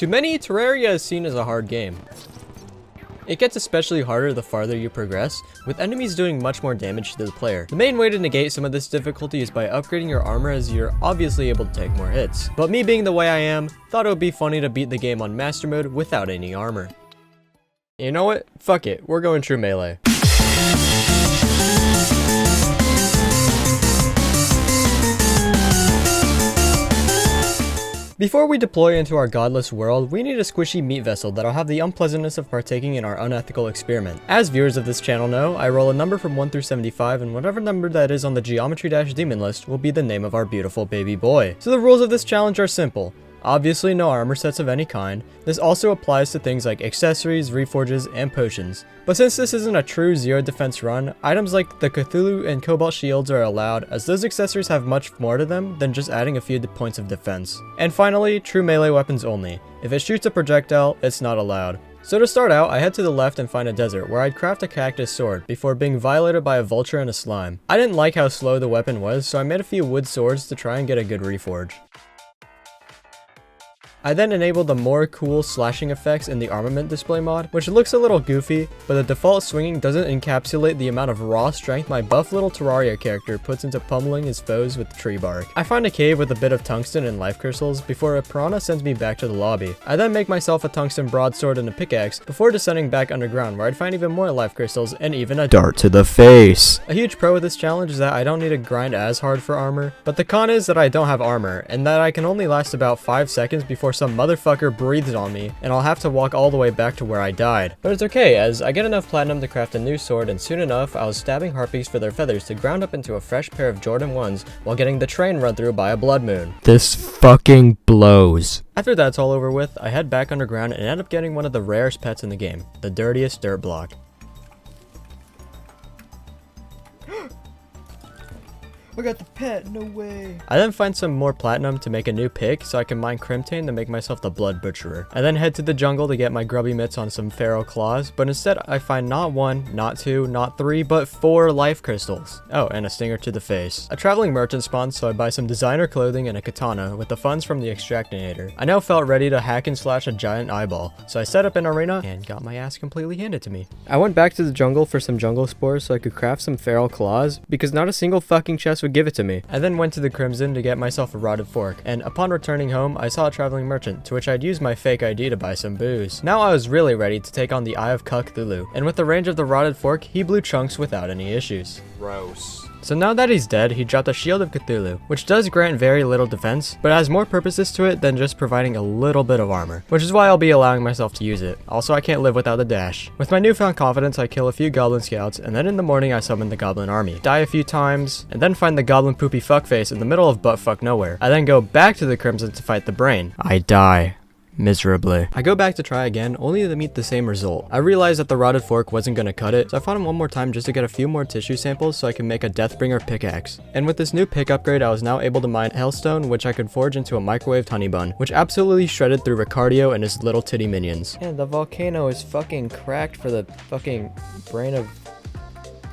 To many, Terraria is seen as a hard game. It gets especially harder the farther you progress, with enemies doing much more damage to the player. The main way to negate some of this difficulty is by upgrading your armor, as you're obviously able to take more hits. But me being the way I am, thought it would be funny to beat the game on master mode without any armor. You know what? Fuck it, we're going true melee. Before we deploy into our godless world, we need a squishy meat vessel that'll have the unpleasantness of partaking in our unethical experiment. As viewers of this channel know, I roll a number from 1 through 75, and whatever number that is on the geometry-demon list will be the name of our beautiful baby boy. So the rules of this challenge are simple. Obviously no armor sets of any kind. This also applies to things like accessories, reforges, and potions. But since this isn't a true zero defense run, items like the Cthulhu and Cobalt shields are allowed, as those accessories have much more to them than just adding a few points of defense. And finally, true melee weapons only. If it shoots a projectile, it's not allowed. So to start out, I head to the left and find a desert where I'd craft a cactus sword before being violated by a vulture and a slime. I didn't like how slow the weapon was, so I made a few wood swords to try and get a good reforge. I then enabled the more cool slashing effects in the ArmamentDisplay mod, which looks a little goofy, but the default swinging doesn't encapsulate the amount of raw strength my buff little Terraria character puts into pummeling his foes with tree bark. I find a cave with a bit of tungsten and life crystals before a piranha sends me back to the lobby. I then make myself a tungsten broadsword and a pickaxe before descending back underground, where I'd find even more life crystals and even a dart to the face. A huge pro with this challenge is that I don't need to grind as hard for armor, but the con is that I don't have armor, and that I can only last about 5 seconds before some motherfucker breathes on me, and I'll have to walk all the way back to where I died. But it's okay, as I get enough platinum to craft a new sword, and soon enough, I was stabbing harpies for their feathers to ground up into a fresh pair of Jordan 1s while getting the train run through by a blood moon. This fucking blows. After that's all over with, I head back underground and end up getting one of the rarest pets in the game, the dirtiest dirt block. I got the pet, no way. I then find some more platinum to make a new pick so I can mine Crimtane to make myself the blood butcherer. I then head to the jungle to get my grubby mitts on some feral claws, but instead I find not 1, not 2, not 3, but 4 life crystals. Oh, and a stinger to the face. A traveling merchant spawns, so I buy some designer clothing and a katana with the funds from the extractinator. I now felt ready to hack and slash a giant eyeball, so I set up an arena and got my ass completely handed to me. I went back to the jungle for some jungle spores so I could craft some feral claws, because not a single fucking chest would give it to me. I then went to the Crimson to get myself a rotted fork, and upon returning home, I saw a traveling merchant, to which I'd used my fake ID to buy some booze. Now I was really ready to take on the Eye of Cthulhu, and with the range of the rotted fork, he blew chunks without any issues. Gross. So now that he's dead, he dropped a Shield of Cthulhu, which does grant very little defense, but has more purposes to it than just providing a little bit of armor, which is why I'll be allowing myself to use it. Also, I can't live without a dash. With my newfound confidence, I kill a few goblin scouts, and then in the morning I summon the goblin army, die a few times, and then find the goblin poopy fuckface in the middle of buttfuck nowhere. I then go back to the Crimson to fight the brain. I die. Miserably. I go back to try again, only to meet the same result. I realized that the rotted fork wasn't gonna cut it, so I fought him one more time just to get a few more tissue samples so I can make a Deathbringer pickaxe. And with this new pick upgrade, I was now able to mine hellstone, which I could forge into a microwaved honey bun, which absolutely shredded through Ricardio and his little titty minions. And the volcano is fucking cracked for the fucking brain of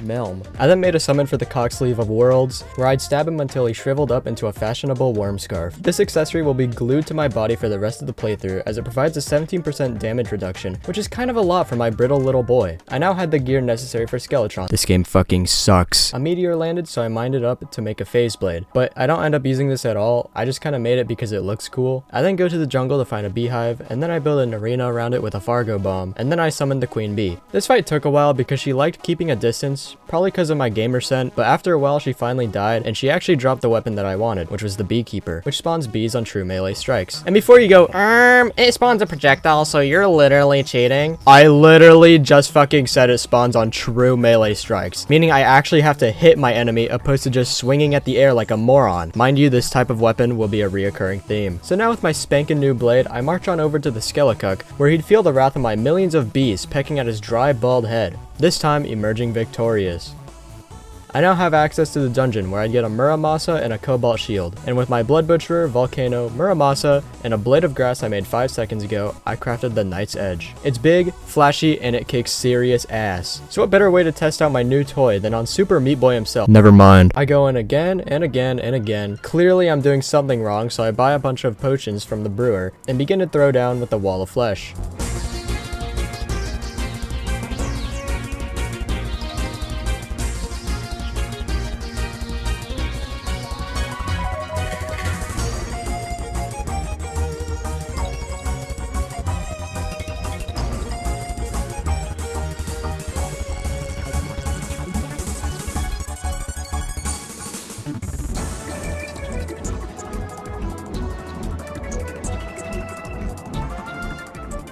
Melm. I then made a summon for the Cocksleeve of Worlds, where I'd stab him until he shriveled up into a fashionable worm scarf. This accessory will be glued to my body for the rest of the playthrough, as it provides a 17% damage reduction, which is kind of a lot for my brittle little boy. I now had the gear necessary for Skeletron. This game fucking sucks. A meteor landed, so I mined it up to make a phase blade, but I don't end up using this at all. I just kind of made it because it looks cool. I then go to the jungle to find a beehive, and then I build an arena around it with a Fargo bomb, and then I summoned the queen bee. This fight took a while because she liked keeping a distance, probably because of my gamer scent, but after a while she finally died, and she actually dropped the weapon that I wanted, which was the beekeeper, which spawns bees on true melee strikes. And before you go, it spawns a projectile, so you're literally cheating. I literally just fucking said it spawns on true melee strikes, meaning I actually have to hit my enemy opposed to just swinging at the air like a moron. Mind you, this type of weapon will be a reoccurring theme. So now with my spanking new blade, I march on over to the Skelecuck, where he'd feel the wrath of my millions of bees pecking at his dry, bald head, this time emerging victorious. I now have access to the dungeon where I'd get a Muramasa and a Cobalt Shield. And with my Blood Butcherer, Volcano, Muramasa, and a Blade of Grass I made 5 seconds ago, I crafted the Knight's Edge. It's big, flashy, and it kicks serious ass. So what better way to test out my new toy than on Super Meat Boy himself? Never mind. I go in again and again and again. Clearly I'm doing something wrong, so I buy a bunch of potions from the brewer and begin to throw down with the Wall of Flesh.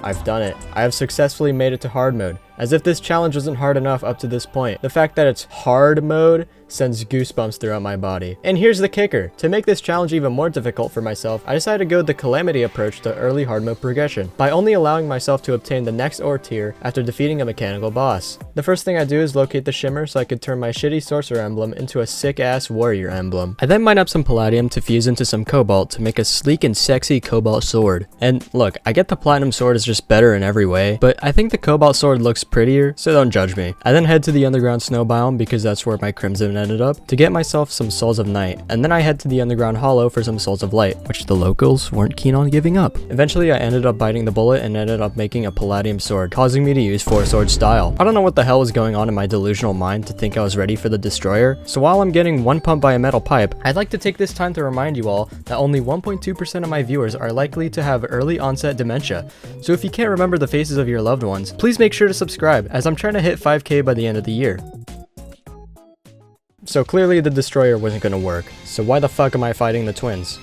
I've done it. I have successfully made it to hard mode. As if this challenge wasn't hard enough up to this point. The fact that it's hard mode sends goosebumps throughout my body. And here's the kicker. To make this challenge even more difficult for myself, I decided to go the Calamity approach to early hard mode progression, by only allowing myself to obtain the next ore tier after defeating a mechanical boss. The first thing I do is locate the shimmer so I could turn my shitty sorcerer emblem into a sick ass warrior emblem. I then mine up some palladium to fuse into some cobalt to make a sleek and sexy cobalt sword. And look, I get the platinum sword is just better in every way, but I think the cobalt sword looks prettier, so don't judge me. I then head to the underground snow biome because that's where my crimson ended up, to get myself some souls of night, and then I head to the underground hollow for some souls of light, which the locals weren't keen on giving up. Eventually I ended up biting the bullet and ended up making a palladium sword, causing me to use 4-sword style. I don't know what the hell was going on in my delusional mind to think I was ready for the destroyer, so while I'm getting one pumped by a metal pipe, I'd like to take this time to remind you all that only 1.2% of my viewers are likely to have early onset dementia, so if you can't remember the faces of your loved ones, please make sure to subscribe, as I'm trying to hit 5K by the end of the year. So clearly the destroyer wasn't gonna work, so why the fuck am I fighting the twins?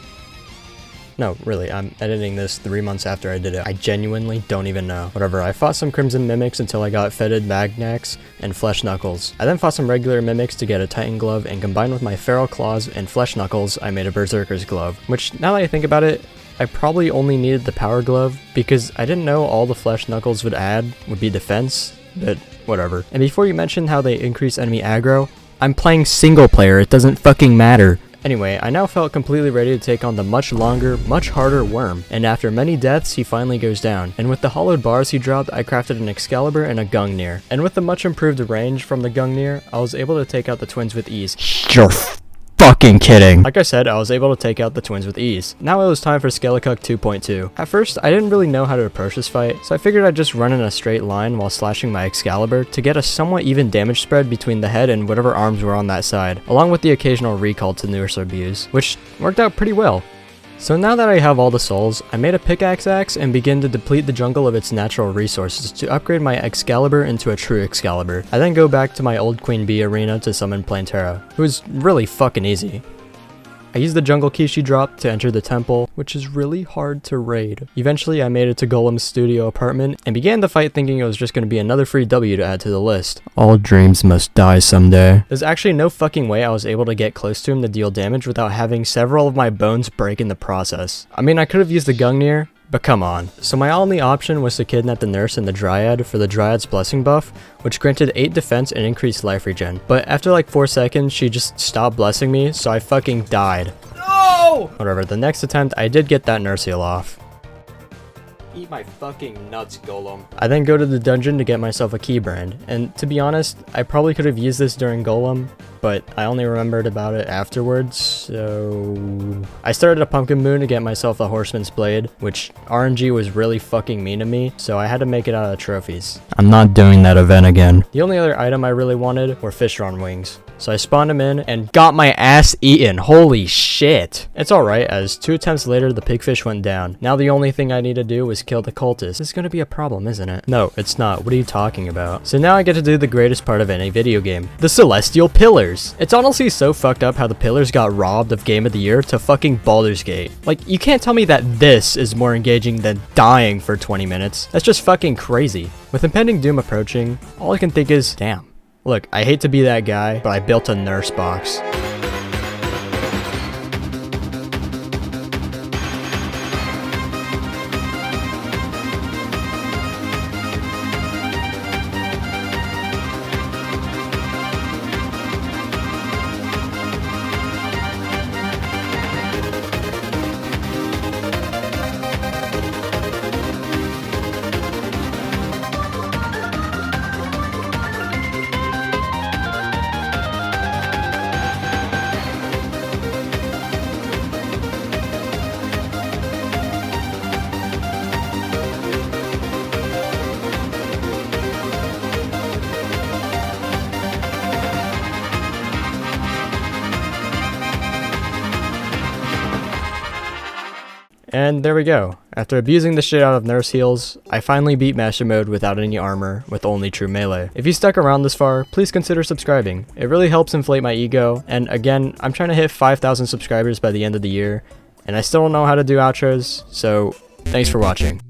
No, really, I'm editing this 3 months after I did it. I genuinely don't even know. Whatever, I fought some crimson mimics until I got fetid magnacs and flesh knuckles. I then fought some regular mimics to get a titan glove, and combined with my feral claws and flesh knuckles, I made a berserker's glove. Which, now that I think about it, I probably only needed the power glove, because I didn't know all the flesh knuckles would add would be defense, but whatever. And before you mention how they increase enemy aggro, I'm playing single player, it doesn't fucking matter. Anyway, I now felt completely ready to take on the much longer, much harder worm, and after many deaths, he finally goes down. And with the hollowed bars he dropped, I crafted an Excalibur and a Gungnir. And with the much improved range from the Gungnir, I was able to take out the twins with ease. You're fucking kidding. Like I said, I was able to take out the twins with ease. Now it was time for Skellicuk 2.2. At first, I didn't really know how to approach this fight, so I figured I'd just run in a straight line while slashing my Excalibur to get a somewhat even damage spread between the head and whatever arms were on that side, along with the occasional recall to Nurse Abuse, which worked out pretty well. So now that I have all the souls, I made a pickaxe axe and begin to deplete the jungle of its natural resources to upgrade my Excalibur into a true Excalibur. I then go back to my old Queen Bee arena to summon Plantera, who is really fucking easy. I used the jungle key she dropped to enter the temple, which is really hard to raid. Eventually I made it to Golem's studio apartment and began the fight thinking it was just going to be another free W to add to the list. All dreams must die someday. There's actually no fucking way I was able to get close to him to deal damage without having several of my bones break in the process. I mean, I could have used the Gungnir, but come on. So my only option was to kidnap the nurse and the Dryad for the Dryad's blessing buff, which granted 8 defense and increased life regen. But after like 4 seconds, she just stopped blessing me, so I fucking died. No! Whatever, the next attempt, I did get that nurse heal off. Eat my fucking nuts, Golem. I then go to the dungeon to get myself a key brand, and to be honest, I probably could have used this during Golem, but I only remembered about it afterwards, so I started a pumpkin moon to get myself a horseman's blade, which RNG was really fucking mean to me, so I had to make it out of trophies. I'm not doing that event again. The only other item I really wanted were fishron wings. So I spawned him in and got my ass eaten. Holy shit. It's alright, as 2 attempts later the pigfish went down. Now the only thing I need to do is kill the cultist. This is gonna be a problem, isn't it? No, it's not. What are you talking about? So now I get to do the greatest part of any video game. The Celestial Pillars. It's honestly so fucked up how the pillars got robbed of Game of the Year to fucking Baldur's Gate. Like, you can't tell me that this is more engaging than dying for 20 minutes. That's just fucking crazy. With impending doom approaching, all I can think is, damn. Look, I hate to be that guy, but I built a nurse box. And there we go. After abusing the shit out of nurse heals, I finally beat Master Mode without any armor, with only true melee. If you stuck around this far, please consider subscribing. It really helps inflate my ego, and again, I'm trying to hit 5,000 subscribers by the end of the year, and I still don't know how to do outros, so thanks for watching.